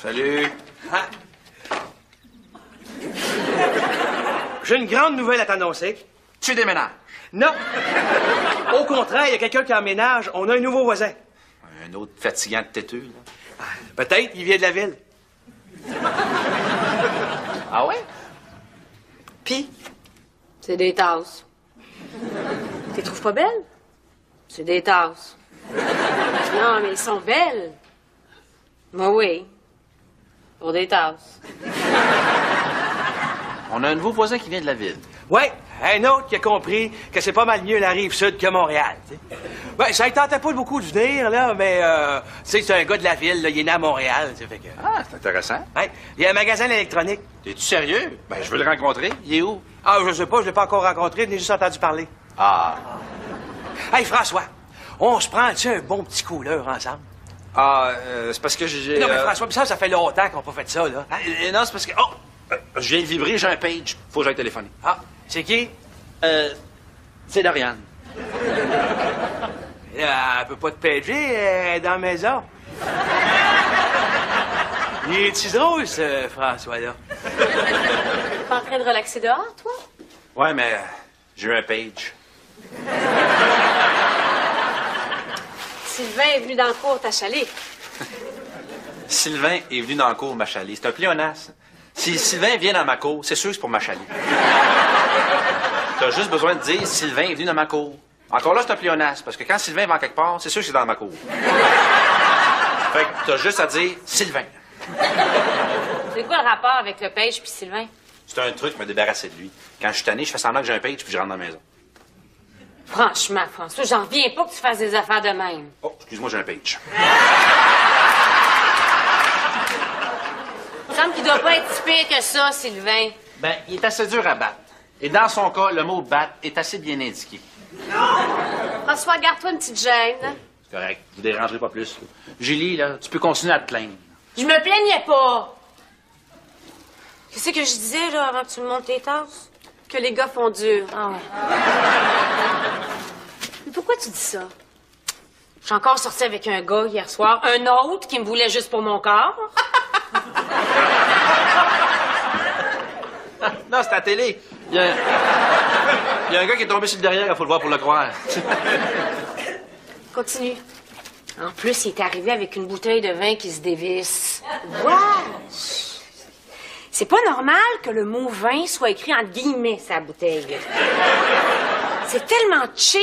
Salut. Ah. J'ai une grande nouvelle à t'annoncer. Tu déménages? Non. Au contraire, il y a quelqu'un qui emménage. On a un nouveau voisin. Un autre fatigant de têteux, là. Peut-être, il vient de la ville. Ah ouais? Puis? C'est des tasses. Tu les trouves pas belles? C'est des tasses. Non, mais elles sont belles. Moi, oui. Pour des tasses. On a un nouveau voisin qui vient de la ville. Ouais, un autre qui a compris que c'est pas mal mieux la rive sud que Montréal. T'sais. Ouais, ça ne tentait pas beaucoup de venir, là, mais tu sais, c'est un gars de la ville, là, il est né à Montréal. Fait que, Ah, c'est intéressant. ouais, il y a un magasin d'électronique. T'es-tu sérieux? Ben, je veux le rencontrer. Il est où? Ah, je sais pas, je l'ai pas encore rencontré, je l'ai juste entendu parler. Ah. Hey, François, on se prend-tu un bon petit couleur ensemble? Ah, c'est parce que j'ai... Non, mais François, pis ça fait longtemps qu'on n'a pas fait ça, là. Ah, non, c'est parce que... Oh! Je viens de vibrer, j'ai un page. Faut que j'aille téléphoner. Ah, c'est qui? C'est Doriane. Elle peut pas te pager, elle est dans la maison. Il est-tu drôle, ce François-là? T'es pas en train de relaxer dehors, toi? Ouais, mais j'ai eu un page. Sylvain est venu dans le cours t'achaler. Sylvain est venu dans la cour m'achaler. C'est un pléonasme. Si Sylvain vient dans ma cour, c'est sûr que c'est pour m'achaler. T'as juste besoin de dire Sylvain est venu dans ma cour. Encore là, c'est un pléonasme, parce que quand Sylvain va quelque part, c'est sûr que c'est dans ma cour. Fait que t'as juste à dire Sylvain. C'est quoi le rapport avec le pêche puis Sylvain? C'est un truc, me débarrasser de lui. Quand je suis tanné, je fais semblant que j'ai un page puis je rentre dans la maison. Franchement, François, j'en reviens pas que tu fasses des affaires de même. Oh, excuse-moi, j'ai un page. Il me semble qu'il doit pas être si pire que ça, Sylvain. Ben, il est assez dur à battre. Et dans son cas, le mot battre est assez bien indiqué. François, garde-toi une petite gêne. C'est correct. Vous dérangerez pas plus. Julie, là, tu peux continuer à te plaindre. Je me plaignais pas. Qu'est-ce que je disais, là, avant que tu me montes les tasses? Que les gars font dur. Ah ouais. Mais pourquoi tu dis ça? Je suis encore sortie avec un gars hier soir, un autre qui me voulait juste pour mon corps. Non, c'est à la télé. Il y a un gars qui est tombé sur le derrière, il faut le voir pour le croire. Continue. En plus, il est arrivé avec une bouteille de vin qui se dévisse. Ouais. C'est pas normal que le mot vin soit écrit entre guillemets sa bouteille. C'est tellement cheap.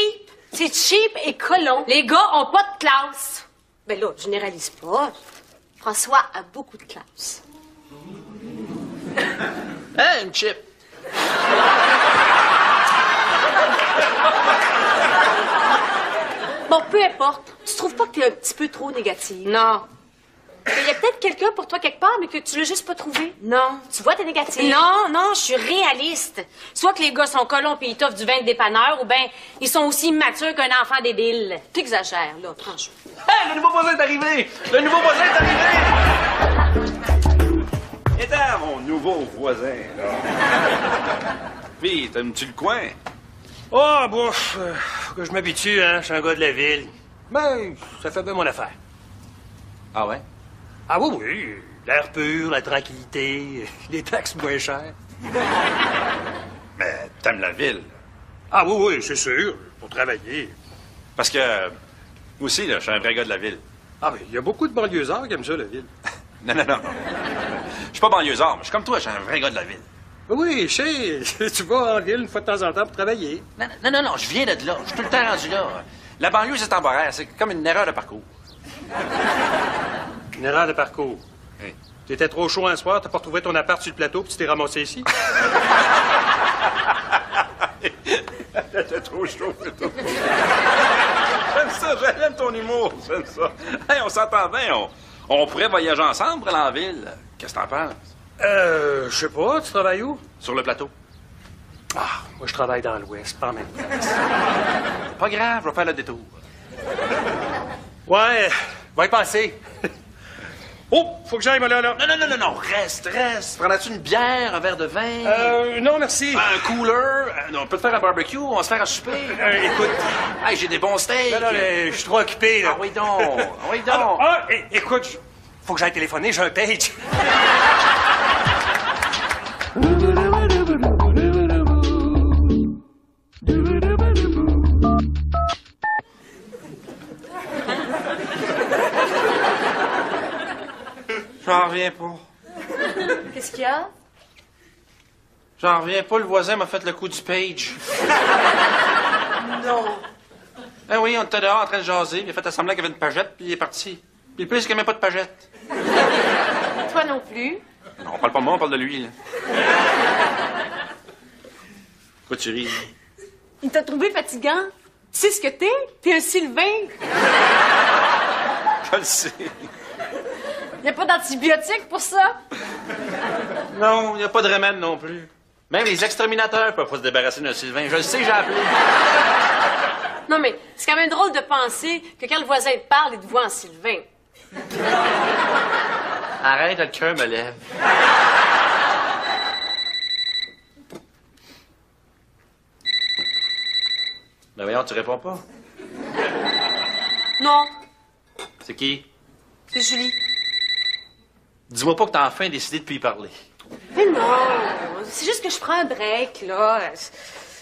C'est cheap et colon. Les gars ont pas de classe. Ben là, je généralise pas. François a beaucoup de classe. Hein, une chip? Bon, peu importe. Tu trouves pas que t'es un petit peu trop négative? Non. Il y a peut-être quelqu'un pour toi quelque part, mais que tu l'as juste pas trouvé. Non. Tu vois, t'es négative. Non, je suis réaliste. Soit que les gars sont colons pis ils t'offrent du vin de dépanneur, ou bien ils sont aussi immatures qu'un enfant débile. T'exagères, là, franchement. Hey, le nouveau voisin est arrivé! Le nouveau voisin est arrivé! Et là, mon nouveau voisin, là. Puis, t'aimes-tu le coin? Oh, bon, faut que je m'habitue, hein. Je suis un gars de la ville. Ben, ça fait bien mon affaire. Ah ouais? Ah oui, oui. L'air pur, la tranquillité, les taxes moins chères. Mais t'aimes la ville. Ah oui, oui, c'est sûr. Pour travailler. Parce que, moi aussi, là, je suis un vrai gars de la ville. Ah, mais il y a beaucoup de banlieusards qui aiment ça, la ville. Non. Je suis pas banlieusard, mais je suis comme toi, je suis un vrai gars de la ville. Oui, je sais. Tu vas en ville une fois de temps en temps pour travailler. Non, je viens de là. Je suis tout le temps rendu là. La banlieue, c'est temporaire. C'est comme une erreur de parcours. Une erreur de parcours. Oui. T'étais trop chaud un soir, t'as pas retrouvé ton appart sur le plateau, puis tu t'es ramassé ici. T'étais trop chaud, plutôt. J'aime ça, j'aime ton humour, j'aime ça. Hey, on s'entend bien, on pourrait voyager ensemble pour aller en ville. Qu'est-ce que t'en penses? Je sais pas, tu travailles où? Sur le plateau. Ah, moi je travaille dans l'Ouest, pas en même place. Pas grave, je vais faire le détour. Ouais, va y passer. Oh, faut que j'aille, moi, là. Non, reste. Prendras-tu une bière, un verre de vin? Non, merci. Un cooler? On peut te faire un barbecue, on va se faire un souper. Écoute. Hey, j'ai des bons steaks. Non, je suis trop occupé, là. Ah oui donc. Écoute, Faut que j'aille téléphoner, j'ai un page. J'en reviens pas. Qu'est-ce qu'il y a? J'en reviens pas, le voisin m'a fait le coup du page. Non. Ben oui, on était dehors en train de jaser, il a fait semblant qu'il y avait une pagette, puis il est parti. Puis le plus, c'est qu'il n'y a même pas de pagette. Toi non plus. Non, on parle pas de moi, on parle de lui, là. Pourquoi tu ris? Il t'a trouvé fatigant. Tu sais ce que t'es? T'es un Sylvain. Je le sais. Y a pas d'antibiotiques pour ça? Non, il n'y a pas de remède non plus. Même les exterminateurs peuvent pas se débarrasser d'un Sylvain. Je le sais, j'ai appelé. Non, mais c'est quand même drôle de penser que quand le voisin te parle, il te voit en Sylvain. Arrête, le cœur me lève. Ben voyons, tu réponds pas. Non, C'est qui? c'est Julie. Dis-moi pas que t'as enfin décidé de plus y parler. Mais non, c'est juste que je prends un break, là.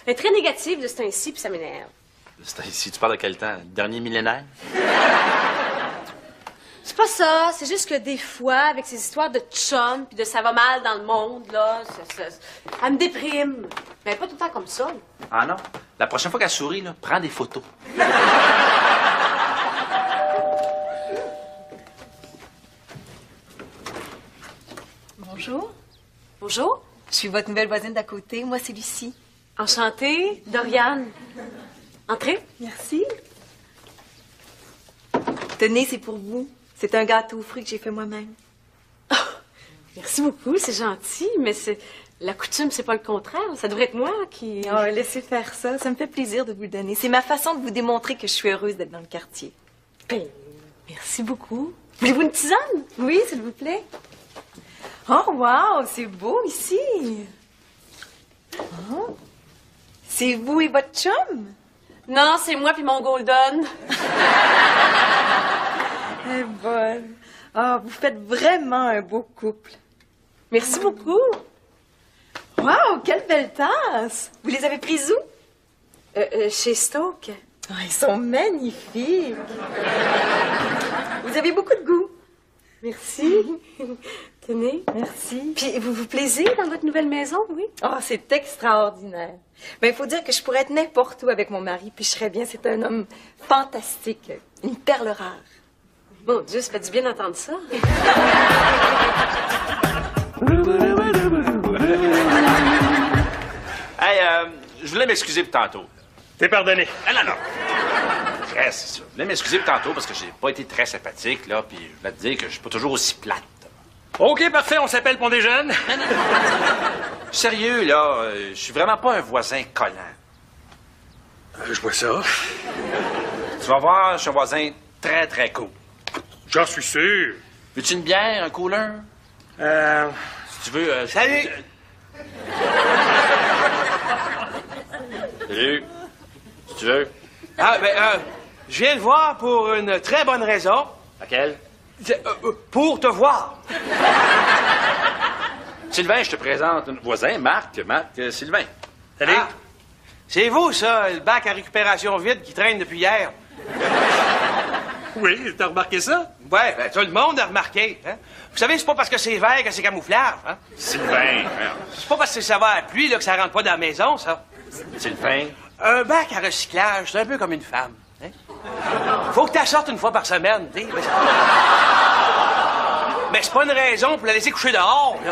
Elle est très négative de ce temps-ci, puis ça m'énerve. Si tu parles de quel temps? Le dernier millénaire? C'est pas ça, c'est juste que des fois, avec ces histoires de chum, puis de ça va mal dans le monde, là, elle me déprime. Mais pas tout le temps comme ça. Ah non? La prochaine fois qu'elle sourit, là, prends des photos. Bonjour, Bonjour. je suis votre nouvelle voisine d'à côté. Moi, c'est Lucie. Enchantée, Doriane. Entrez. Merci. Tenez, c'est pour vous. C'est un gâteau aux fruits que j'ai fait moi-même. Merci beaucoup, c'est gentil, mais c'est la coutume, c'est pas le contraire. Ça devrait être moi qui... Oh, laissez faire ça. Ça me fait plaisir de vous le donner. C'est ma façon de vous démontrer que je suis heureuse d'être dans le quartier. Ben, merci beaucoup. Voulez-vous une tisane? Oui, s'il vous plaît. Oh, wow, c'est beau ici. Oh. C'est vous et votre chum? Non, c'est moi puis mon Golden. Eh bonne. Ah, vous faites vraiment un beau couple. Merci beaucoup. Wow, quelle belle tasse! Vous les avez prises où? Chez Stoke. Ah, ils sont magnifiques. Vous avez beaucoup de goût. Merci. Tenez. Merci. Puis vous vous plaisez dans votre nouvelle maison, oui? Oh, c'est extraordinaire. Ben, il faut dire que je pourrais être n'importe où avec mon mari, puis je serais bien. C'est un homme fantastique, une perle rare. Mon Dieu, ça fait du bien d'entendre ça. Hey, je voulais m'excuser pour tantôt. T'es pardonné. Ah non, non. C'est ça. Je voulais m'excuser pour tantôt parce que j'ai pas été très sympathique, là, puis je voulais te dire que je suis pas toujours aussi plate. OK, parfait, on s'appelle pour déjeuner. Sérieux, là, je suis vraiment pas un voisin collant. Je vois ça. Tu vas voir, je suis un voisin très, très cool. J'en suis sûr. Veux-tu une bière, un cooler? Si tu veux... Salut! Salut. Si tu veux. Ah, ben, je viens te voir pour une très bonne raison. Laquelle? Pour te voir. Sylvain, je te présente un voisin, Marc Sylvain. Salut. Ah, c'est vous, ça, le bac à récupération vide qui traîne depuis hier. Oui, t'as remarqué ça? Ouais, ben, tout le monde a remarqué. Hein? Vous savez, c'est pas parce que c'est vert que c'est camouflage. Hein? Sylvain. C'est pas parce que ça va à la pluie là, que ça rentre pas dans la maison, ça. Sylvain. Un bac à recyclage, c'est un peu comme une femme. Hein? Faut que tu la sortes une fois par semaine. T'sais. Mais c'est pas une raison pour la laisser coucher dehors. Là.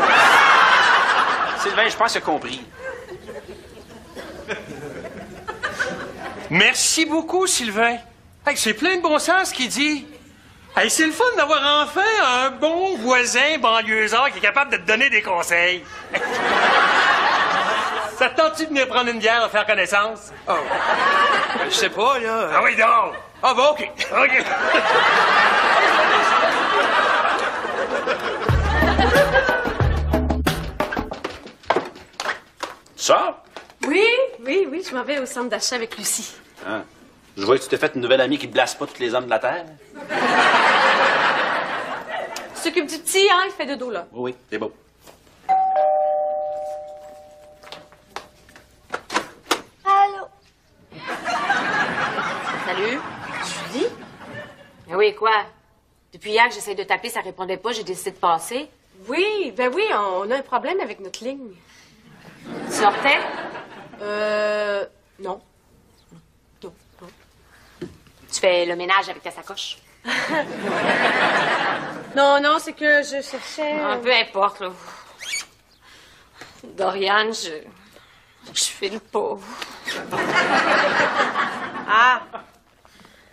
Sylvain, je pense qu'il a compris. Merci beaucoup, Sylvain. Hey, c'est plein de bon sens ce qu'il dit. Hey, c'est le fun d'avoir enfin un bon voisin banlieusard qui est capable de te donner des conseils. Ça te tente-tu de venir prendre une bière et faire connaissance? Oh. Je sais pas, là. Ah oui, donc. Ah, bon, OK. OK. Ça? Oui, je m'en vais au centre d'achat avec Lucie. Hein? Je vois que tu t'es fait une nouvelle amie qui blasse pas tous les hommes de la Terre. s'occupe du petit, hein? Il fait dodo, là. Oui, c'est beau. Allô? Salut? Julie? Ben oui, quoi? Depuis hier que j'essaie de taper, ça répondait pas, j'ai décidé de passer. Oui, ben oui, on a un problème avec notre ligne. Tu sortais? Non. Non. Tu fais le ménage avec ta sacoche? Non, c'est que je cherchais... peu importe, là. Doriane, je file pas. Ah!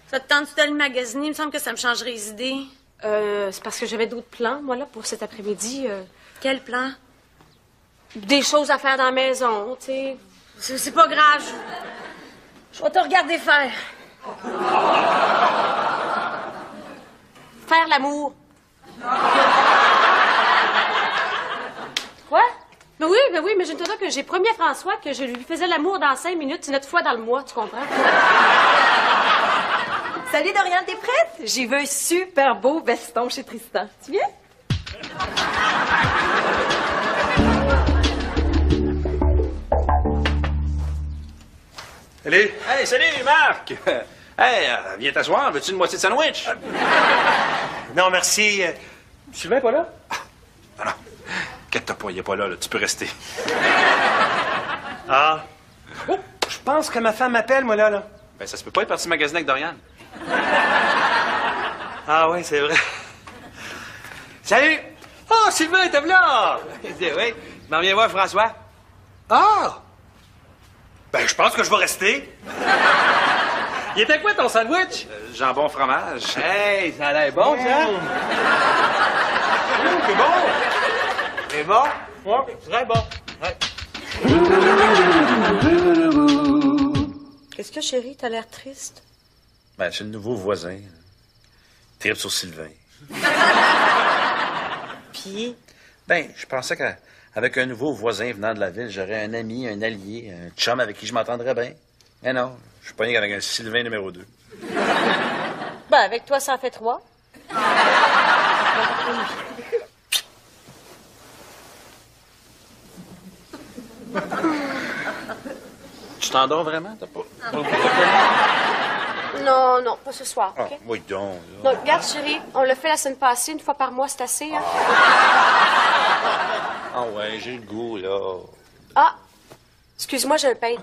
Ça te tente-tu d'aller magasiner? Il me semble que ça me changerait les idées. C'est parce que j'avais d'autres plans, moi, là, pour cet après-midi. Quel plan? Des choses à faire dans la maison, tu sais. C'est pas grave. Je vais te regarder faire. Faire l'amour. Quoi? Ben oui, imagine-toi que j'ai promis à François que je lui faisais l'amour dans 5 minutes, 9 fois dans le mois, tu comprends? Salut Dorian, t'es prête? J'ai vu un super beau veston chez Tristan. Tu viens? Salut. Hey, salut, Marc. Hey, viens t'asseoir. Veux-tu une moitié de sandwich? Non, merci. Sylvain pas là? Ah non. Inquiète-toi pas, il est pas là, là. Tu peux rester. Ah. Oh, je pense que ma femme m'appelle, moi, là. Ben, ça se peut pas être parti magasiner avec Dorian. Ah oui, c'est vrai. Salut! Oh, Sylvain, t'es là! Oui, m'en viens voir François. Ah! Ben, je pense que je vais rester. Il était quoi ton sandwich? Jambon fromage. Hey, ça a l'air bon, ça! C'est bon! C'est bon? Oui, très bon. Ouais. Qu'est-ce que, chérie? T'as l'air triste. Ben, c'est le nouveau voisin. Tripe sur Sylvain. Puis? Ben, je pensais qu'avec un nouveau voisin venant de la ville, j'aurais un ami, un allié, un chum avec qui je m'entendrais bien. Mais non, je suis pas rien qu'avec un Sylvain numéro 2. Ben, avec toi, ça en fait 3. Tu t'endors vraiment? T'as pas... Non, pas ce soir, Ah, OK? oui, donc. Donc, regarde, chérie, on l'a fait la semaine passée, 1 fois par mois, c'est assez, hein? Ah ouais, j'ai le goût, là. Ah! Excuse-moi, j'ai un page.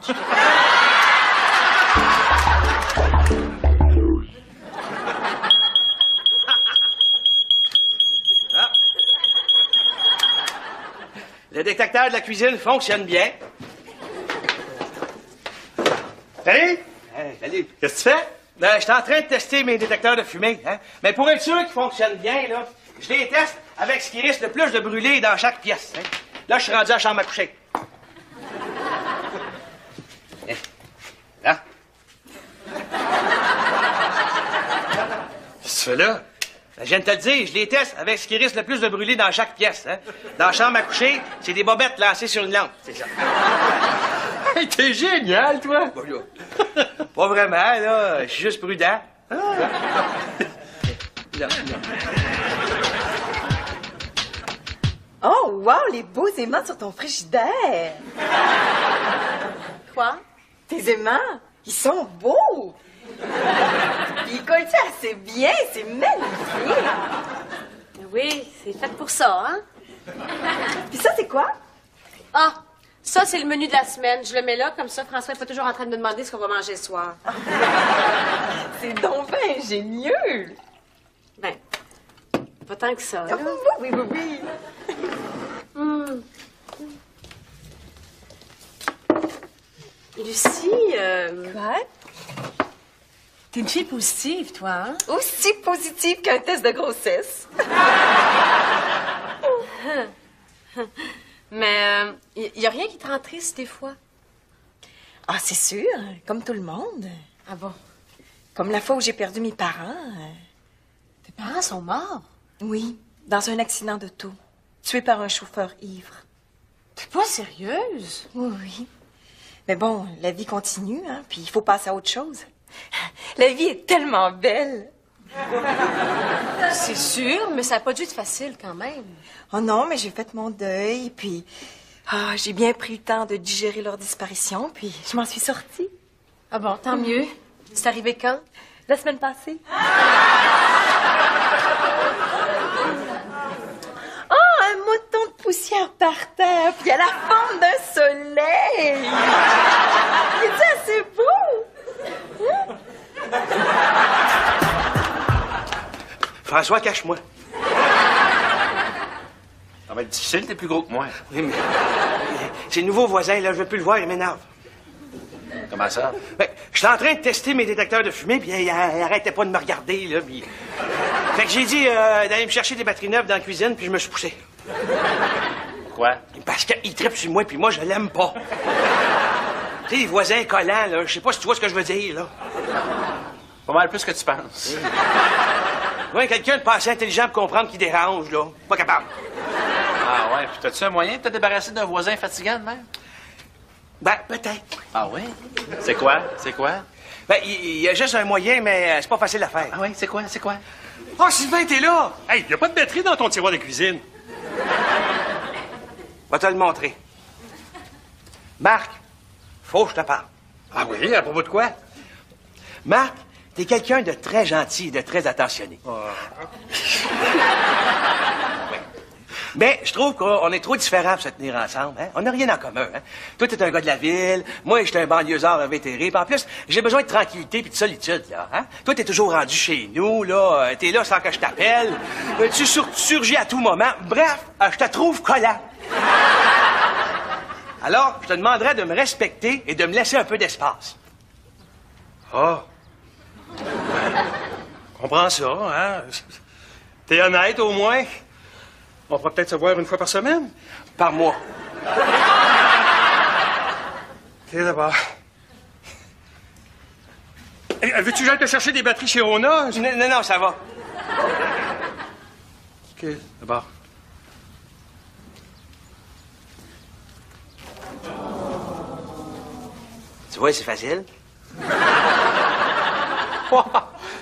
Le détecteur de la cuisine fonctionne bien. Salut! Hey, salut. Qu'est-ce que tu fais? Je suis en train de tester mes détecteurs de fumée, hein? Mais pour être sûr qu'ils fonctionnent bien, là, je les teste avec ce qui risque le plus de brûler dans chaque pièce. Hein? Là, je suis rendu à la chambre à coucher. Là. Qu'est-ce que tu fais là? Ben, je viens de te le dire, je les teste avec ce qui risque le plus de brûler dans chaque pièce. Hein? Dans la chambre à coucher, c'est des bobettes lancées sur une lampe. C'est ça. Hey, t'es génial, toi! Pas vraiment, là. Je suis juste prudent. Oh, wow, les beaux aimants sur ton frigidaire! Quoi? Tes aimants, ils sont beaux! Ils collent assez bien, c'est magnifique! Oui, c'est fait pour ça, hein? Puis ça, c'est quoi? Ah! Ça, c'est le menu de la semaine. Je le mets là, comme ça, François n'est pas toujours en train de me demander ce qu'on va manger ce soir. C'est donc bien ingénieux! Ben, pas tant que ça, là. Oui. Lucie, Quoi? t'es une fille positive, toi, hein? Aussi positive qu'un test de grossesse. Mais y a rien qui te rend triste des fois? Ah, c'est sûr, comme tout le monde. Ah bon? Comme la fois où j'ai perdu mes parents. Tes parents sont morts? Oui, dans un accident d'auto. Tué par un chauffeur ivre. T'es pas sérieuse? Oui. Mais bon, la vie continue, hein, puis il faut passer à autre chose. La vie est tellement belle. C'est sûr, mais ça n'a pas dû être facile quand même. Oh non, mais j'ai fait mon deuil, puis j'ai bien pris le temps de digérer leur disparition, puis je m'en suis sortie. Ah bon, tant mieux. C'est arrivé quand? La semaine passée. Oh, un mouton de poussière par terre, puis à la forme d'un soleil. C'est assez beau. François, cache-moi. Ça va être difficile, t'es plus gros que moi. Oui, mais c'est le nouveau voisin, là, je veux plus le voir, il m'énerve. Comment ça? Ben, j'étais en train de tester mes détecteurs de fumée, puis il arrêtait pas de me regarder, là, puis... Fait que j'ai dit d'aller me chercher des batteries neuves dans la cuisine, puis je me suis poussé. Pourquoi? Parce qu'il tripe sur moi, puis moi, je l'aime pas. Tu sais, les voisins collants, là, je sais pas si tu vois ce que je veux dire, là. Pas mal plus que tu penses. Ouais, quelqu'un de pas assez intelligent pour comprendre qu'il dérange, là. Pas capable. Ah ouais, puis t'as-tu un moyen de te débarrasser d'un voisin fatigant de même? Ben, peut-être. Ah oui? C'est quoi? C'est quoi? Ben, il y a juste un moyen, mais c'est pas facile à faire. Ah oui, c'est quoi? C'est quoi? Oh, Sylvain, t'es là! Hey, y a pas de batterie dans ton tiroir de cuisine. Va te le montrer. Marc, faut que je te parle. Ah oui, à propos de quoi? Marc, t'es quelqu'un de très gentil et de très attentionné. Mais je trouve qu'on est trop différents pour se tenir ensemble. Hein? On n'a rien en commun. Hein? Toi, t'es un gars de la ville. Moi, j'étais un banlieusard invétéré. Puis en plus, j'ai besoin de tranquillité puis de solitude. Là, hein? Toi, t'es toujours rendu chez nous. Là, t'es là sans que je t'appelle. Tu surgis à tout moment. Bref, je te trouve collant. Alors, je te demanderais de me respecter et de me laisser un peu d'espace. Ah. Comprends ça, hein? T'es honnête, au moins. On pourra peut-être se voir une fois par semaine. Par mois. OK, d'abord. Hey, veux-tu que j'aille te chercher des batteries chez Rona? Non, ça va. OK, d'abord. Tu vois, c'est facile.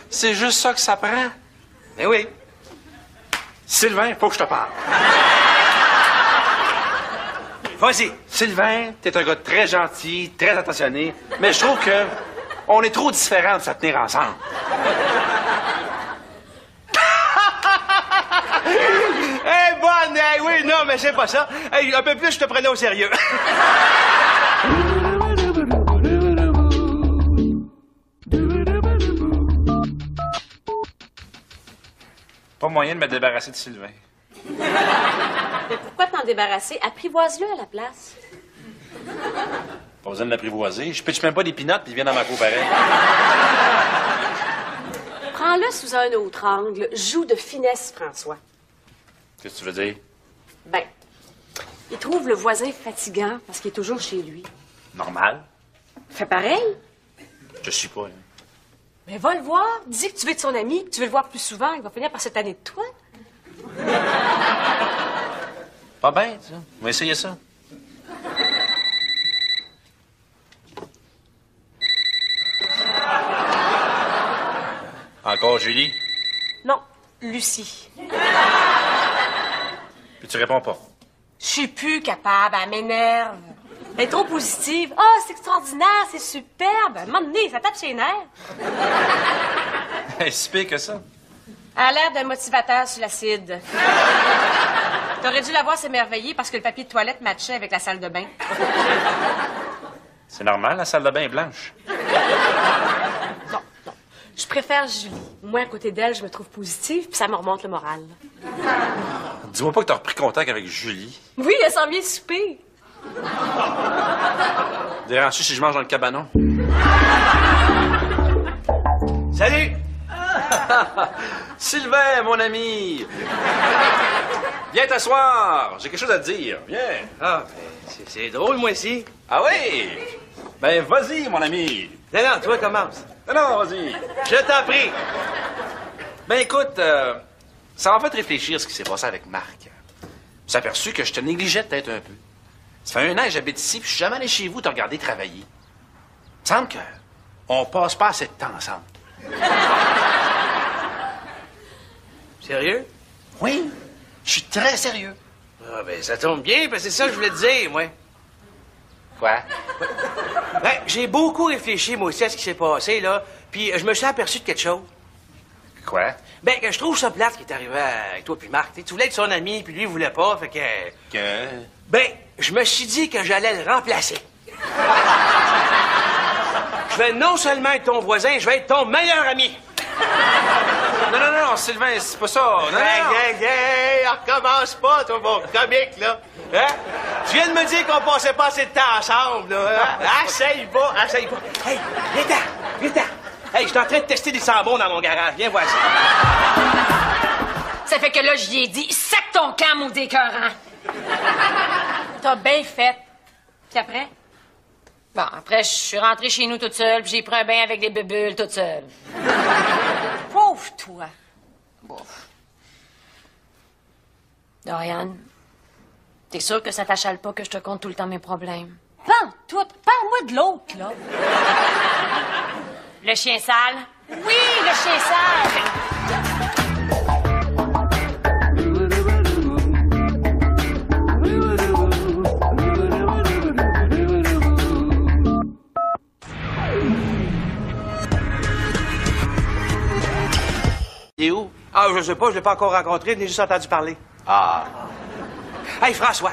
C'est juste ça que ça prend. Ben oui. Sylvain, faut que je te parle. Vas-y. Sylvain, t'es un gars très gentil, très attentionné, mais je trouve que on est trop différents de se tenir ensemble. Bonne! Oui, non, mais c'est pas ça. Hey, un peu plus, je te prenais au sérieux. Pas moyen de me débarrasser de Sylvain. Mais pourquoi t'en débarrasser? Apprivoise-le à la place. Pas besoin de l'apprivoiser. Je pitche même pas des pinottes puis il vient dans ma cour pareil. Prends-le sous un autre angle. Joue de finesse, François. Qu'est-ce que tu veux dire? Ben, il trouve le voisin fatigant parce qu'il est toujours chez lui. Normal. Fais pareil. Je suis pas, là. Mais va le voir. Dis que tu veux être son ami, que tu veux le voir plus souvent. Il va finir par se tanner de toi. Pas bête, ça. On va essayer ça. Encore Julie? Non, Lucie. Puis tu réponds pas. Je suis plus capable, elle m'énerve. Elle est trop positive. Ah, c'est extraordinaire, c'est superbe. À un moment donné, ça tape ses nerfs. Elle est si pire que ça. Elle a l'air d'un motivateur sur l'acide. T'aurais dû la voir s'émerveiller parce que le papier de toilette matchait avec la salle de bain. C'est normal, la salle de bain est blanche. Non. Je préfère Julie. Moi, à côté d'elle, je me trouve positive, puis ça me remonte le moral. Dis-moi pas que t'as repris contact avec Julie. Oui, elle s'en vient souper. Dérange-tu si je mange dans le cabanon? Salut! Sylvain, mon ami! Viens t'asseoir! J'ai quelque chose à te dire. Viens! Ah, c'est drôle, moi, aussi. Ah oui? Ben, vas-y, mon ami! Non, toi, commence. Non, vas-y! Je t'en prie. Ben, écoute, ça m'a fait réfléchir ce qui s'est passé avec Marc. Je me suis aperçu que je te négligeais peut-être un peu. Ça fait 1 an que j'habite ici, puis je suis jamais allé chez vous te regarder travailler. Il me semble qu'on passe pas assez de temps ensemble. Sérieux? Oui, je suis très sérieux. Ah, ben, ça tombe bien, parce que c'est ça que je voulais te dire, moi. Quoi? Ben, j'ai beaucoup réfléchi, moi aussi, à ce qui s'est passé, là. Puis je me suis aperçu de quelque chose. Quoi? Ben, que je trouve ça plate qui est arrivé avec toi puis Marc. T'sais, tu voulais être son ami, puis lui, il voulait pas, fait que... Que? Ben, je me suis dit que j'allais le remplacer. Je vais non seulement être ton voisin, je vais être ton meilleur ami. Non, Sylvain, c'est pas ça. Non, Hey, recommence pas, toi, mon comique, là. Hein? Tu viens de me dire qu'on passait pas assez de temps ensemble, là. Hein? Essaye pas. Hey, viens-t'en. Hey, je suis en train de tester des sambons dans mon garage. Viens voir ça. Ça fait que là, j'y ai dit, sac ton camp, mon décœurant. T'as bien fait. Puis après? Bon, après, je suis rentrée chez nous toute seule, puis j'ai pris un bain avec des bulles toute seule. Pauvre toi. Bof. Dorian, t'es sûre que ça t'achale pas que je te conte tout le temps mes problèmes? Pas tout. Parle-moi de l'autre, là. Le chien sale? Oui, le chien sale! Et où? Ah, je sais pas, je l'ai pas encore rencontré, je l'ai juste entendu parler. Ah. Hey, François,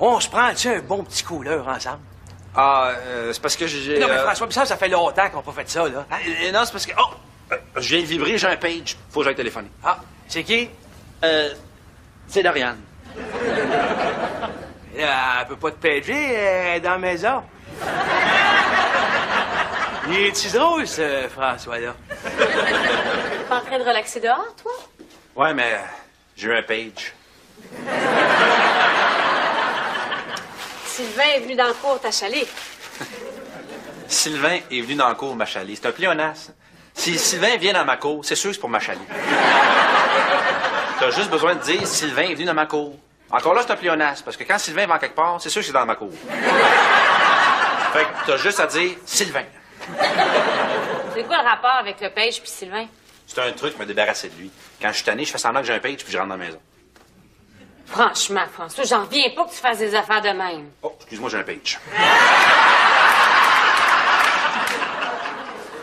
on se prend-tu un bon petit couleur ensemble? Ah, c'est parce que j'ai... Non, mais François, ça fait longtemps qu'on n'a pas fait ça, là. non, c'est parce que... Oh! Je viens de vibrer, j'ai un page. Faut que j'aille téléphoner. Ah, c'est qui? C'est Dorian. Elle peut pas te pager, elle est dans la maison. Il est-tu drôle, ce François-là? T'es pas en train de relaxer dehors, toi? Ouais, mais j'ai eu un page. Sylvain est venu dans le cours t'achaler. Sylvain est venu dans la cour m'achaler. C'est un pléonasme. Si Sylvain vient dans ma cour, c'est sûr que c'est pour m'achaler. T'as juste besoin de dire Sylvain est venu dans ma cour. Encore là, c'est un pléonasme, parce que quand Sylvain va en quelque part, c'est sûr que c'est dans ma cour. Fait que t'as juste à dire Sylvain. C'est quoi le rapport avec le page puis Sylvain? C'est un truc, me débarrasser de lui. Quand je suis tanné, je fais semblant que j'ai un page puis je rentre dans la maison. Franchement, François, j'en reviens pas que tu fasses des affaires de même. Oh, excuse-moi, j'ai un page.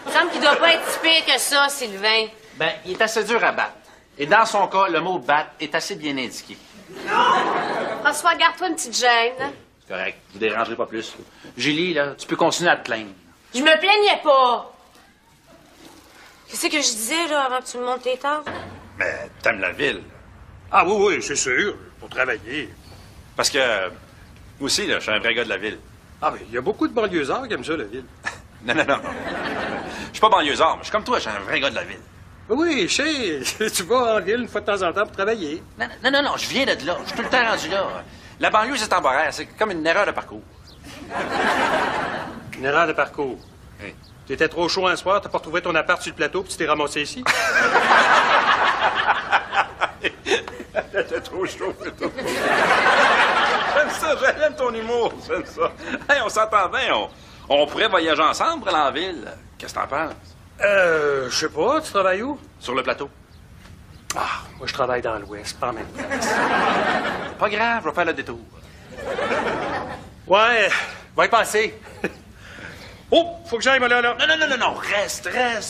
Il me semble qu'il doit pas être si pire que ça, Sylvain. Ben, il est assez dur à battre. Et dans son cas, le mot battre est assez bien indiqué. François, garde-toi une petite gêne. C'est correct, vous dérangerez pas plus. Julie, là, tu peux continuer à te plaindre. Je me plaignais pas. Qu'est-ce que je disais, là, avant que tu me montes tes torts? Mais t'aimes la ville. Ah oui, c'est sûr, pour travailler. Parce que, moi aussi, là, je suis un vrai gars de la ville. Ah, mais il y a beaucoup de banlieusards qui aiment ça, la ville. Non. Je suis pas banlieusard, mais je suis comme toi, je suis un vrai gars de la ville. Oui, je sais, tu vas en ville une fois de temps en temps pour travailler. Non, je viens de là. Je suis tout le temps rendu là. La banlieue, c'est temporaire. C'est comme une erreur de parcours. Une erreur de parcours. Oui. T'étais trop chaud un soir, t'as pas retrouvé ton appart sur le plateau, puis tu t'es ramassé ici. T'es trop chaud, c'est tout. J'aime ça, j'aime ton humour, j'aime ça. Hey, on s'entend bien, on pourrait voyager ensemble pour aller en ville. Qu'est-ce que t'en penses? Je sais pas, tu travailles où? Sur le plateau. Ah, moi je travaille dans l'Ouest, pas en même place. Pas grave, je vais faire le détour. Ouais, va y passer. Oh, faut que j'aille, moi, là. Non, reste.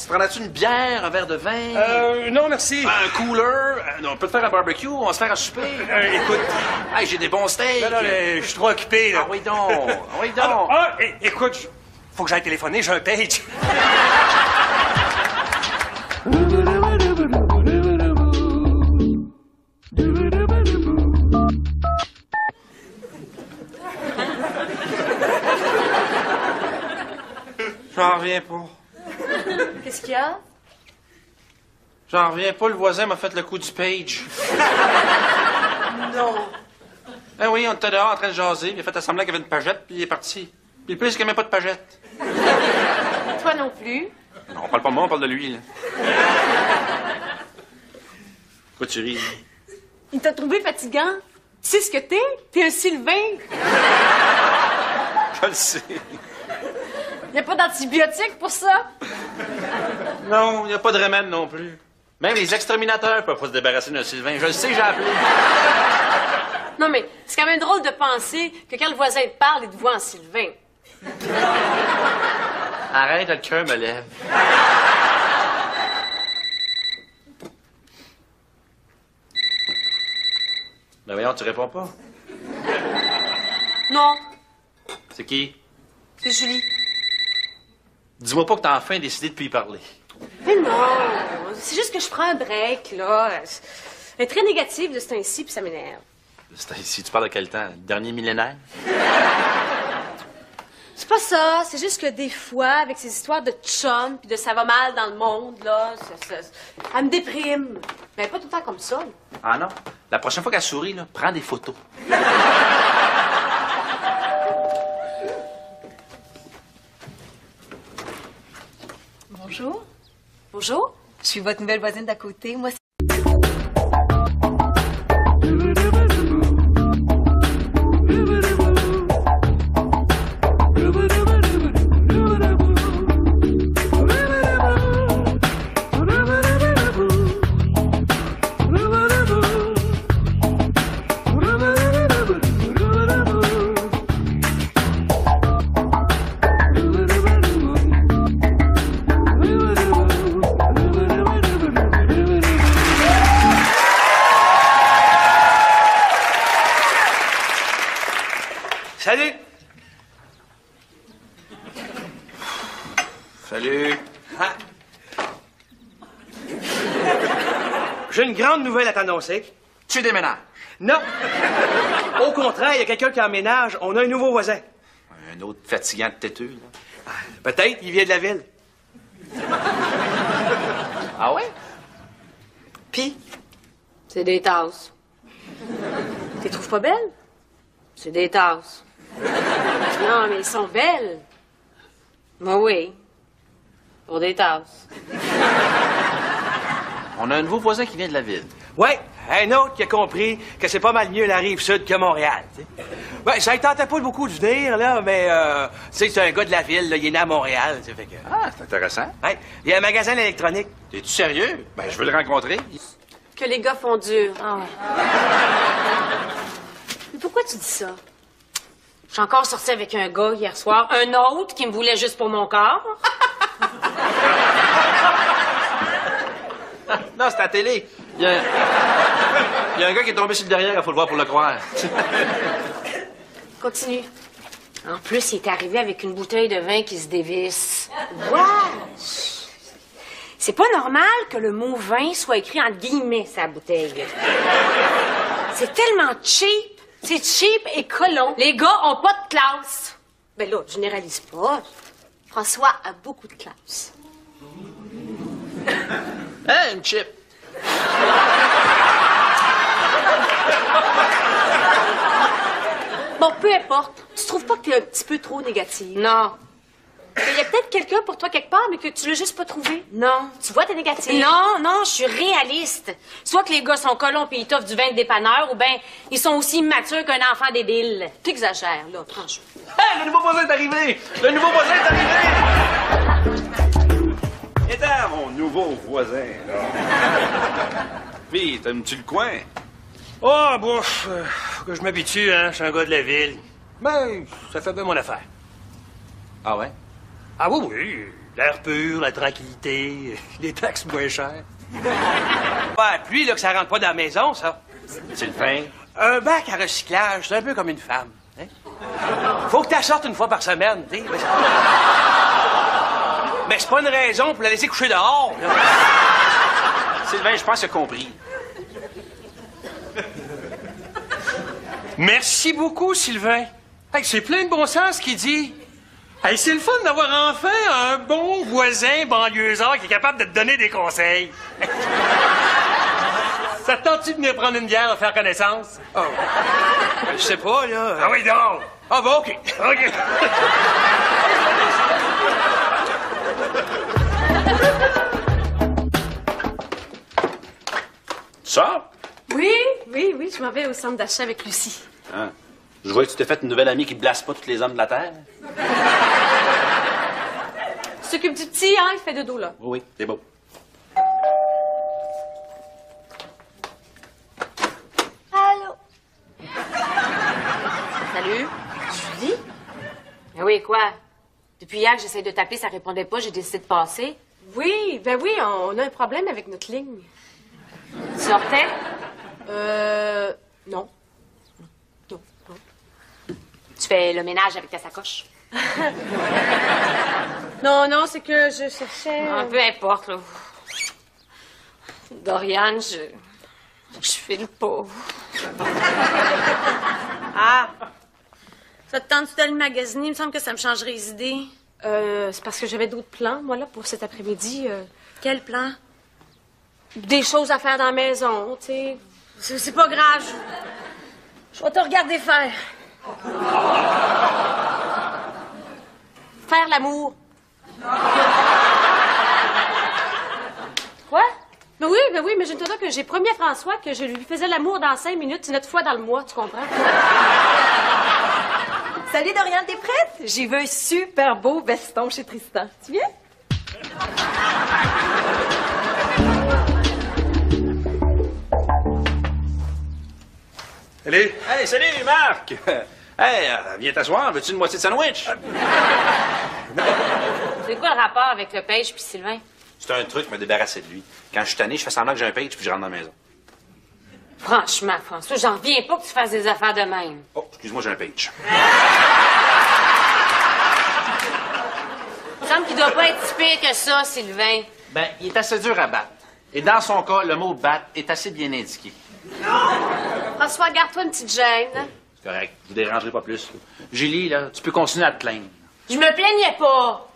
Prendras-tu une bière, un verre de vin? Non, merci. Un cooler? Non, on peut te faire un barbecue, on va se faire un souper. Écoute. Hey, j'ai des bons steaks. Non, je suis trop occupé, là. Ah oui donc. Écoute, faut que j'aille téléphoner, j'ai un page. J'en reviens pas. Qu'est-ce qu'il y a? J'en reviens pas, le voisin m'a fait le coup du page. Non. Ben oui, on était dehors en train de jaser, il a fait semblant qu'il y avait une pagette, puis il est parti. Puis le plus, il n'y a même pas de pagette. Toi non plus. Non, on parle pas de moi, on parle de lui, là. Quoi, tu ris? Il t'a trouvé fatigant. Tu sais ce que t'es? T'es un Sylvain. Je le sais. Y a pas d'antibiotiques pour ça? Non, il n'y a pas de remède non plus. Même les exterminateurs peuvent pas se débarrasser d'un Sylvain. Je le sais, j'ai appelé. Non, mais c'est quand même drôle de penser que quand le voisin te parle, il te voit en Sylvain. Arrête, le cœur me lève. Ben voyons, tu réponds pas. Non, C'est qui? c'est Julie. Dis-moi pas que t'as enfin décidé de plus y parler. Mais non, c'est juste que je prends un break, là. Elle est très négative de ce temps-ci, puis ça m'énerve. Si tu parles de quel temps? Le dernier millénaire? C'est pas ça, c'est juste que des fois, avec ces histoires de chum puis de ça va mal dans le monde, là, elle me déprime. Mais pas tout le temps comme ça. Ah non? La prochaine fois qu'elle sourit, là, prends des photos. Bonjour. Bonjour. Je suis votre nouvelle voisine d'à côté. Moi, Salut! Salut. Ah. J'ai une grande nouvelle à t'annoncer. Tu déménages. Non! Au contraire, il y a quelqu'un qui emménage. On a un nouveau voisin. Un autre fatigant de têteux, là. Peut-être, il vient de la ville. Ah ouais? Puis, c'est des tasses. Tu les trouves pas belles? C'est des tasses. Non, mais elles sont belles. Ben oui. Pour des tasses. On a un nouveau voisin qui vient de la ville. Ouais, un autre qui a compris que c'est pas mal mieux la rive sud que Montréal. T'sais. Ouais, ça ne tentait pas beaucoup de venir, là, mais tu sais, c'est un gars de la ville, là, il est né à Montréal. Fait que, Ah, c'est intéressant. ouais, il y a un magasin d'électronique. T'es-tu sérieux? Ben, je veux le rencontrer. Que les gars font dur. Ah ouais. Mais pourquoi tu dis ça? Je suis encore sortie avec un gars hier soir, un autre qui me voulait juste pour mon corps. Non, c'est à la télé. Il y a un gars qui est tombé sur le derrière, il faut le voir pour le croire. Continue. En plus, il est arrivé avec une bouteille de vin qui se dévisse. Ouais. C'est pas normal que le mot vin soit écrit entre guillemets sa bouteille. C'est tellement cheap. C'est cheap et colon. Les gars ont pas de classe. Ben là, je généralise pas. François a beaucoup de classe. Hein, une chip? Bon, peu importe. Tu trouves pas que t'es un petit peu trop négative? Non. Il y a peut-être quelqu'un pour toi quelque part, mais que tu l'as juste pas trouvé. Non. Tu vois, t'es négative. Non, non, je suis réaliste. Soit que les gars sont colons pis ils t'offrent du vin de dépanneur, ou bien ils sont aussi immatures qu'un enfant débile. T'exagères, là, franchement. Hey, le nouveau voisin est arrivé! Le nouveau voisin est arrivé! Et là, mon nouveau voisin, là. Puis, t'aimes-tu le coin? Oh, bon, faut que je m'habitue, hein. Je suis un gars de la ville. Ben, ça fait bien mon affaire. Ah ouais? Ah oui, oui. L'air pur, la tranquillité, les taxes moins chères. Ouais, puis, là, que ça rentre pas dans la maison, ça. Sylvain? Un bac à recyclage, c'est un peu comme une femme. Hein? Faut que tu sortes une fois par semaine, tu sais. Mais c'est pas une raison pour la laisser coucher dehors, là. Sylvain, je pense qu'il a compris. Merci beaucoup, Sylvain. Hey, c'est plein de bon sens ce qu'il dit. Hey, c'est le fun d'avoir enfin un bon voisin banlieusard qui est capable de te donner des conseils. Ça te tente-tu de venir prendre une bière, faire connaissance? Oh. Je sais pas, là. Ah oui, donc! Ah, bah, OK. OK. Ça? Oui, oui, oui, je m'en vais au centre d'achat avec Lucie. Hein? Je vois que tu t'es fait une nouvelle amie qui ne blasse pas tous les hommes de la Terre. Tu s'occupe du petit, hein, il fait de dos, là. Oui, c'est beau. Oui, quoi? Depuis hier que j'essaie de t'appeler, ça répondait pas, j'ai décidé de passer. Oui, on a un problème avec notre ligne. Tu sortais? Non. Non. Tu fais le ménage avec ta sacoche? Non, c'est que je cherchais... Peu importe, là. Doriane, je file pas. Ah! Ça te tente d'aller magasiner? Il me semble que ça me changerait les idées. C'est parce que j'avais d'autres plans, moi, là, pour cet après-midi. Quel plan? Des choses à faire dans la maison, tu sais. C'est pas grave. Je vais te regarder faire. Faire l'amour. Quoi? Ben oui, imagine-toi que j'ai promis à François que je lui faisais l'amour dans 5 minutes, 9 fois dans le mois, tu comprends? Salut Dorian, t'es prête? J'ai vu un super beau veston chez Tristan. Tu viens? Salut. Hey, salut, Marc! Hey, viens t'asseoir, veux-tu une moitié de sandwich? C'est quoi le rapport avec le pêche puis Sylvain? C'est un truc, me débarrasser de lui. Quand je suis tanné, je fais semblant que j'ai un page puis je rentre dans la maison. Franchement, François, j'en reviens pas que tu fasses des affaires de même. Oh, excuse-moi, j'ai un page. Il me semble qu'il doit pas être si pire que ça, Sylvain. Ben, il est assez dur à battre. Et dans son cas, le mot battre est assez bien indiqué. François, garde-toi une petite gêne. C'est correct. Je vous dérangerai pas plus. Julie, là, tu peux continuer à te plaindre. Je me plaignais pas.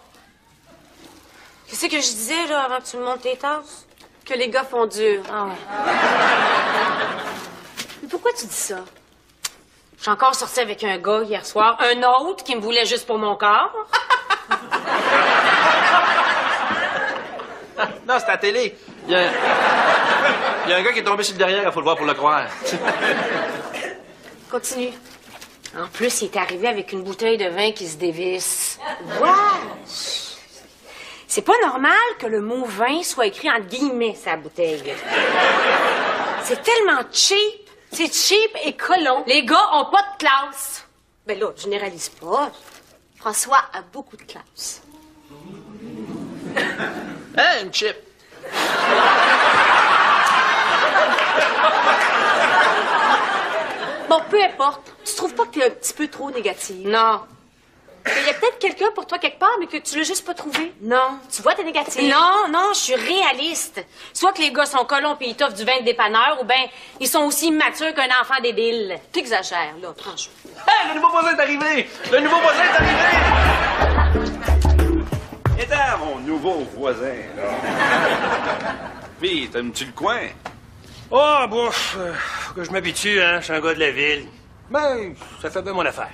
Qu'est-ce que je disais, là, avant que tu me montes tes tasses? Que les gars font dur. Ah ouais. Mais pourquoi tu dis ça? Je suis encore sortie avec un gars hier soir, un autre qui me voulait juste pour mon corps. Non, c'est à la télé. Il y a un gars qui est tombé sur le derrière, il faut le voir pour le croire. Continue. En plus, il est arrivé avec une bouteille de vin qui se dévisse. C'est pas normal que le mot vin soit écrit en guillemets, sa bouteille. C'est tellement cheap. C'est cheap et colon. Les gars ont pas de classe. Ben là, je généralise pas. François a beaucoup de classe. Hein, une chip. Bon, peu importe. Tu trouves pas que t'es un petit peu trop négative? Non. Il y a peut-être quelqu'un pour toi quelque part, mais que tu l'as juste pas trouvé. Non. Tu vois, t'es négative. Non, je suis réaliste. Soit que les gars sont colons pis ils t'offrent du vin de dépanneur, ou bien ils sont aussi immatures qu'un enfant débile. T'exagères, là, franchement. Hey, le nouveau voisin est arrivé! Le nouveau voisin est arrivé! Étant mon nouveau voisin, là. Puis, t'aimes-tu le coin? Oh, bon, faut que je m'habitue, hein. Je suis un gars de la ville. Ben, ça fait bien mon affaire.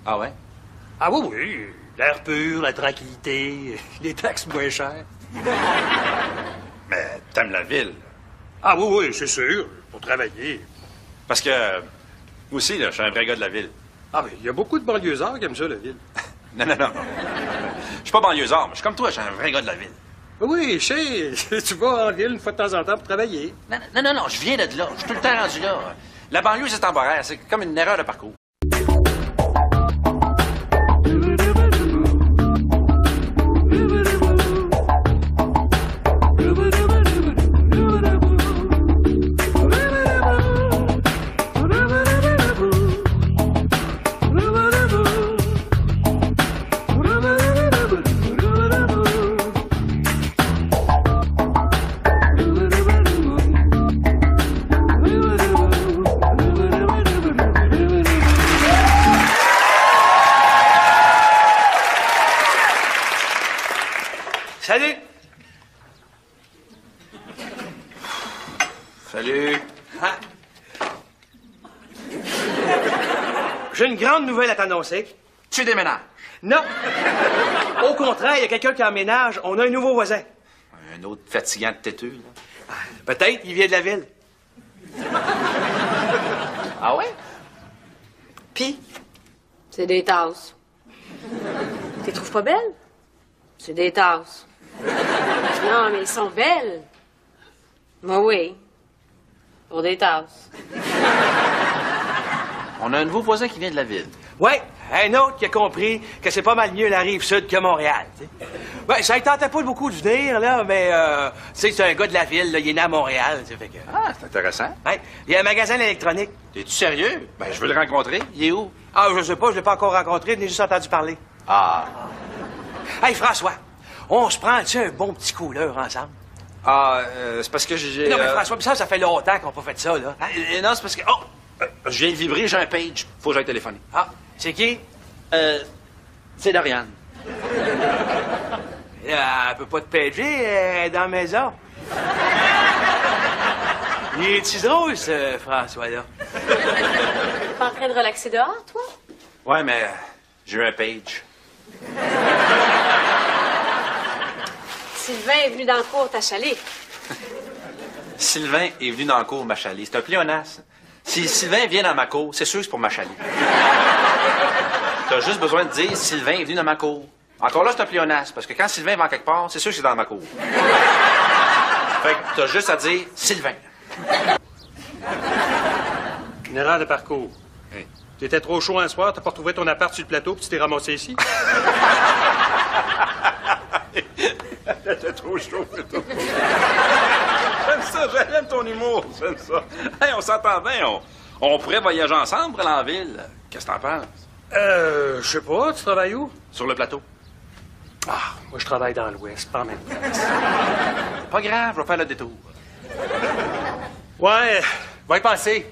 Ah ouais? Ah oui. L'air pur, la tranquillité, les taxes moins chères. Mais t'aimes la ville. Ah oui, c'est sûr. Pour travailler. Parce que, moi aussi, là, je suis un vrai gars de la ville. Ah, mais il y a beaucoup de banlieusards qui aiment ça, la ville. Non. Je suis pas banlieusard, mais je suis comme toi, je suis un vrai gars de la ville. Oui, je sais. Tu vas en ville une fois de temps en temps pour travailler. Non, je viens de là. Je suis tout le temps rendu là. La banlieue, c'est temporaire. C'est comme une erreur de parcours. Salut! Salut. Ah. J'ai une grande nouvelle à t'annoncer. Tu déménages. Non! Au contraire, il y a quelqu'un qui emménage. On a un nouveau voisin. Un autre fatigant de têteux, là. Peut-être, il vient de la ville. Ah ouais? Puis, C'est des tasses. Tu les trouves pas belles? C'est des tasses. Non, mais elles sont belles. Moi, oui. Pour des tasses. On a un nouveau voisin qui vient de la ville. ouais, Un autre qui a compris que c'est pas mal mieux la rive sud que Montréal, tu sais. Ben, ça ne tentait pas beaucoup de venir, là, mais, tu sais, c'est un gars de la ville, là, il est né à Montréal, tu sais, fait que... Ah, c'est intéressant. Ouais, il y a un magasin d'électronique. T'es-tu sérieux? Ben, je veux le rencontrer. Il est où? Ah, je sais pas, je l'ai pas encore rencontré, je l'ai juste entendu parler. Ah. Hey, François, on se prend-tu un bon petit couleur ensemble? Ah, c'est parce que j'ai... Non, mais François, mais ça fait longtemps qu'on n'a pas fait ça, là. Ah, non, c'est parce que... Oh! Je viens de vibrer, j'ai un page. Faut que j'aille téléphoner. Ah, c'est qui? C'est Doriane. Elle peut pas te pager, elle est dans la maison. Il est-tu drôle, ce François-là? T'es pas en train de relaxer dehors, toi? Ouais, mais j'ai eu un page. Sylvain est venu dans le cours t'achaler. Sylvain est venu dans la cour m'achaler. C'est un pléonasme. Si Sylvain vient dans ma cour, c'est sûr que c'est pour m'achaler. T'as juste besoin de dire Sylvain est venu dans ma cour. Encore là, c'est un pléonasme, parce que quand Sylvain va en quelque part, c'est sûr que c'est dans ma cour. Fait que t'as juste à dire Sylvain. Une erreur de parcours. Hey. T'étais trop chaud un soir, t'as pas retrouvé ton appart sur le plateau, puis tu t'es ramassé ici. T'es trop chaud, c'est tout. J'aime ça, j'aime ton humour, j'aime ça. Hey, on s'entend bien, on pourrait voyager ensemble pour aller en ville. Qu'est-ce que t'en penses? Je sais pas, tu travailles où? Sur le plateau. Ah, moi je travaille dans l'Ouest, pas en même place. Pas grave, je vais faire le détour. Ouais, va y passer.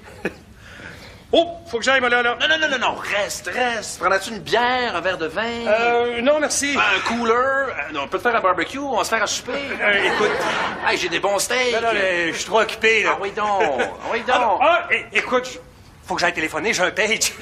Oh, faut que j'aille, moi, là. Non, reste. Prendras-tu une bière, un verre de vin? Non, merci. Un cooler? On peut te faire un barbecue, on va se faire un souper. Écoute. Hey, j'ai des bons steaks. Non, je suis trop occupé, là. Ah oui donc. Écoute, faut que j'aille téléphoner, j'ai un page.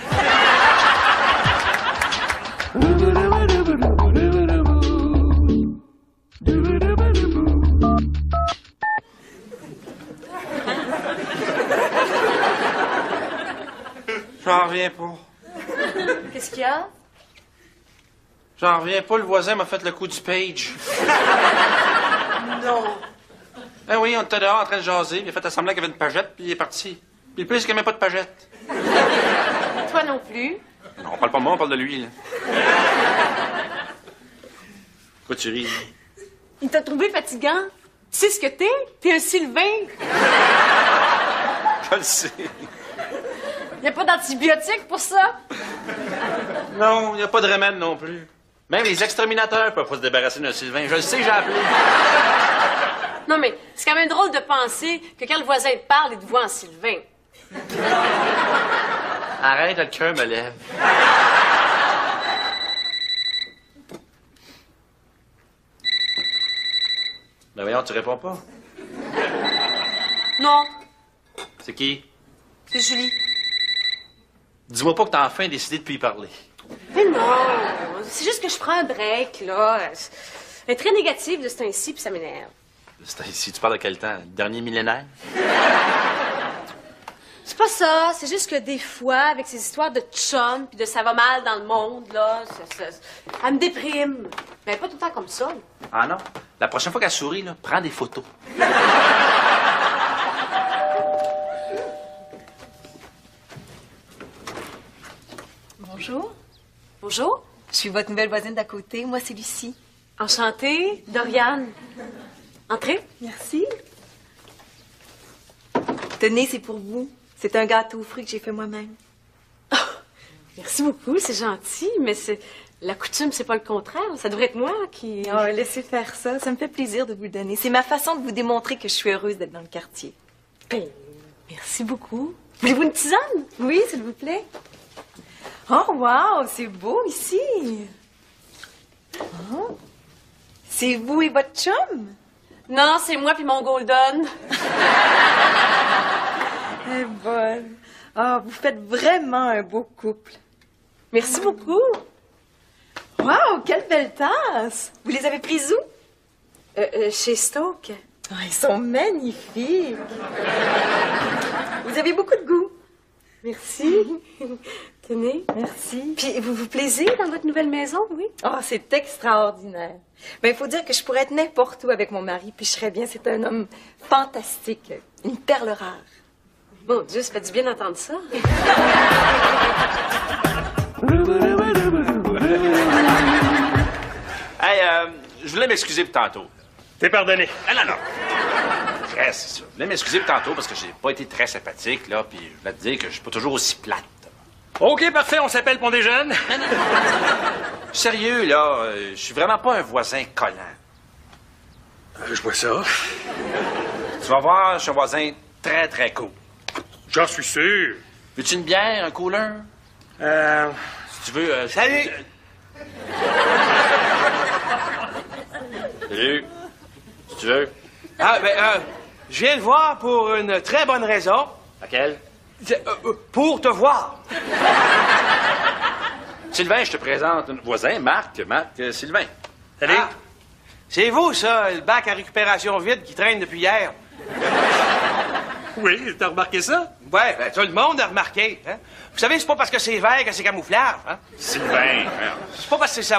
J'en reviens pas. Qu'est-ce qu'il y a? J'en reviens pas, le voisin m'a fait le coup du page. Non. Eh oui, on était dehors en train de jaser, il a fait semblant qu'il y avait une pagette, puis il est parti. Puis le plus, c'est qu'il n'y a même pas de pagette. Toi non plus. Non, on parle pas de moi, on parle de lui, là. Pourquoi tu ris? Il t'a trouvé fatigant. Tu sais ce que t'es? T'es un Sylvain. Je le sais. Y a pas d'antibiotiques pour ça? Non, il n'y a pas de remède non plus. Même les exterminateurs peuvent pas se débarrasser d'un Sylvain. Je le sais, j'ai appelé. Non, mais c'est quand même drôle de penser que quand le voisin te parle, il te voit en Sylvain. Arrête, le cœur me lève. Ben voyons, tu réponds pas. Non, C'est qui? c'est Julie. Dis-moi pas que t'as enfin décidé de plus y parler. Mais non, c'est juste que je prends un break, là. Elle est très négative de ce temps-ci, puis ça m'énerve. Si tu parles de quel temps? Le dernier millénaire? C'est pas ça, c'est juste que des fois, avec ces histoires de chum, puis de ça va mal dans le monde, là, elle me déprime. Mais pas tout le temps comme ça. Ah non? La prochaine fois qu'elle sourit, là, prends des photos. Bonjour. Bonjour. Je suis votre nouvelle voisine d'à côté. Moi, c'est Lucie. Enchantée, Doriane. Entrez. Merci. Tenez, c'est pour vous. C'est un gâteau aux fruits que j'ai fait moi-même. Merci beaucoup, c'est gentil, mais c'est la coutume, c'est pas le contraire. Ça devrait être moi qui... Oh, laissez faire ça. Ça me fait plaisir de vous le donner. C'est ma façon de vous démontrer que je suis heureuse d'être dans le quartier. Ben, merci beaucoup. Voulez-vous une tisane? Oui, s'il vous plaît. Oh, wow, c'est beau ici. Oh. C'est vous et votre chum? Non, c'est moi puis mon Golden. Elle est bonne. Ah, vous faites vraiment un beau couple. Merci beaucoup. Wow, quelle belle tasse! Vous les avez prises où? Chez Stoke. Oh, ils sont magnifiques. Vous avez beaucoup de goût. Merci. Tenez. Merci. Puis vous vous plaisez dans votre nouvelle maison, oui? Oh, c'est extraordinaire. Ben, il faut dire que je pourrais être n'importe où avec mon mari, puis je serais bien. C'est un homme fantastique, une perle rare. Mon Dieu, ça fait du bien d'entendre ça. Hey, je voulais m'excuser pour tantôt. T'es pardonné. Ah, non, non. C'est ça. Je voulais m'excuser pour tantôt parce que j'ai pas été très sympathique, là, puis je voulais te dire que je suis pas toujours aussi plate. OK, parfait, on s'appelle pour déjeuner. Sérieux, là, je suis vraiment pas un voisin collant. Je vois ça. Tu vas voir, je suis un voisin très, très cool. J'en suis sûr. Veux-tu une bière, un cooler? Si tu veux... Salut! Salut. Si tu veux. Ah, ben, je viens te voir pour une très bonne raison. Laquelle? Pour te voir. Sylvain, je te présente un voisin, Marc Sylvain. Salut. Ah, c'est vous, ça, le bac à récupération vide qui traîne depuis hier. Oui, t'as remarqué ça? Ouais, ben, tout le monde a remarqué. Hein? Vous savez, c'est pas parce que c'est vert que c'est camouflage. Hein? Sylvain. C'est pas parce que c'est ça.